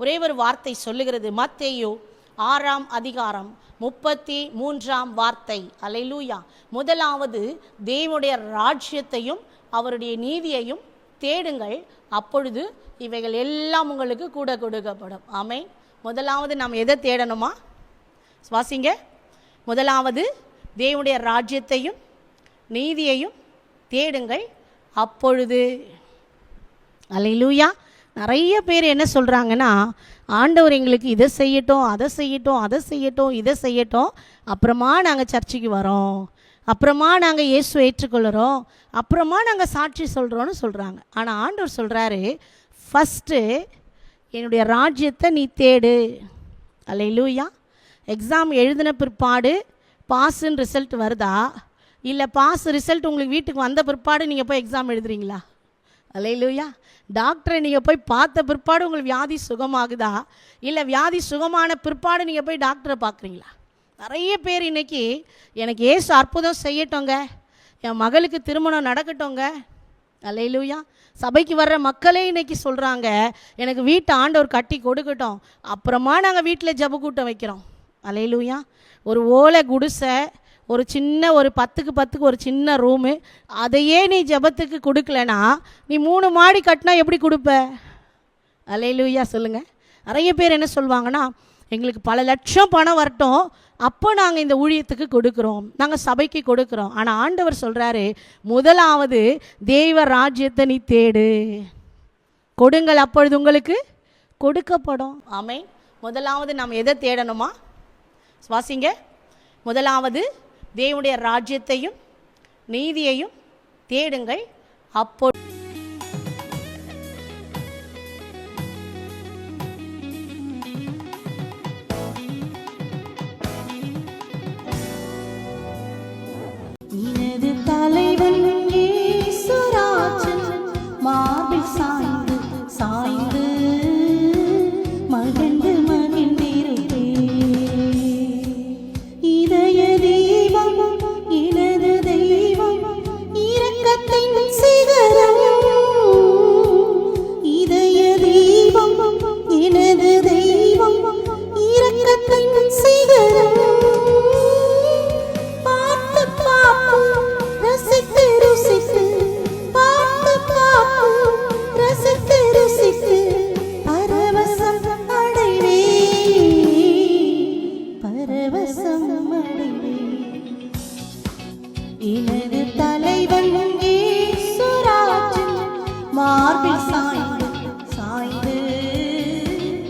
ஒரே ஒரு வார்த்தை சொல்லுகிறது. மத்தேயு 6ஆம் அதிகாரம் 33ஆம் வார்த்தை. அல்லேலூயா. முதலாவது தேவனுடைய ராஜ்யத்தையும் அவருடைய நீதியையும் தேடுங்கள், அப்பொழுது இவைகள் எல்லாம் உங்களுக்கு கூட கொடுக்கப்படும். ஆமென். முதலாவது நாம் எதை தேடணுமா? வாசிங்க. முதலாவது தேவனுடைய ராஜ்யத்தையும் நீதியையும் தேடுங்கள், அப்பொழுது. அல்லேலூயா. நிறைய பேர் என்ன சொல்கிறாங்கன்னா, ஆண்டவர் எங்களுக்கு இதை செய்யட்டும், அதை செய்யட்டும், அதை செய்யட்டும், இதை செய்யட்டும், அப்புறமா நாங்கள் சர்ச்சுக்கு வரோம், அப்புறமா நாங்கள் இயேசு ஏற்றுக்கொள்கிறோம், அப்புறமா நாங்கள் சாட்சி சொல்கிறோன்னு சொல்கிறாங்க. ஆனால் ஆண்டவர் சொல்கிறாரு, ஃபஸ்ட்டு என்னுடைய ராஜ்யத்தை நீ தேடு. அல்லேலூயா. எக்ஸாம் எழுதின பிற்பாடு பாஸுன்னு ரிசல்ட் வருதா, இல்லை பாஸ் ரிசல்ட் உங்களுக்கு வீட்டுக்கு வந்த பிற்பாடு நீங்கள் போய் எக்ஸாம் எழுதுறீங்களா? அல்லேலூயா. டாக்டரை நீங்கள் போய் பார்த்த பிற்பாடு உங்களுக்கு வியாதி சுகமாகுதா, இல்லை வியாதி சுகமான பிற்பாடு நீங்கள் போய் டாக்டரை பார்க்குறீங்களா? நிறைய பேர் இன்றைக்கி எனக்கு ஏசு அற்புதம் செய்யட்டோங்க, என் மகளுக்கு திருமணம் நடக்கட்டோங்க. அல்லேலூயா. சபைக்கு வர்ற மக்களே இன்றைக்கி சொல்கிறாங்க, எனக்கு வீட்டை ஆண்டவர் கட்டி கொடுக்கட்டும், அப்புறமா நாங்கள் வீட்டில் ஜெப கூட்டம் வைக்கிறோம். அல்லேலூயா. ஒரு ஓலை குடிசை, ஒரு சின்ன ஒரு 10க்கு 10க்கு ஒரு சின்ன ரூமு, அதையே நீ ஜெபத்துக்கு கொடுக்கலனா நீ 3 மாடி கட்டினா எப்படி கொடுப்ப? அல்லேலூயா. சொல்லுங்கள். நிறைய பேர் என்ன சொல்லுவாங்கன்னா, எங்களுக்கு பல லட்சம் பணம் வரட்டும், அப்போ நாங்கள் இந்த ஊழியத்துக்கு கொடுக்குறோம், நாங்கள் சபைக்கு கொடுக்குறோம். ஆனால் ஆண்டவர் சொல்கிறாரு, முதலாவது தேவ ராஜ்யத்தை நீ தேடு, கொடுங்கள், அப்பொழுது உங்களுக்கு கொடுக்கப்படும். ஆமென். முதலாவது நாம் எதை தேடணுமா? வாசிங்க. முதலாவது தேவனுடைய ராஜ்யத்தையும் நீதியையும் தேடுங்கள், அப்பொழுது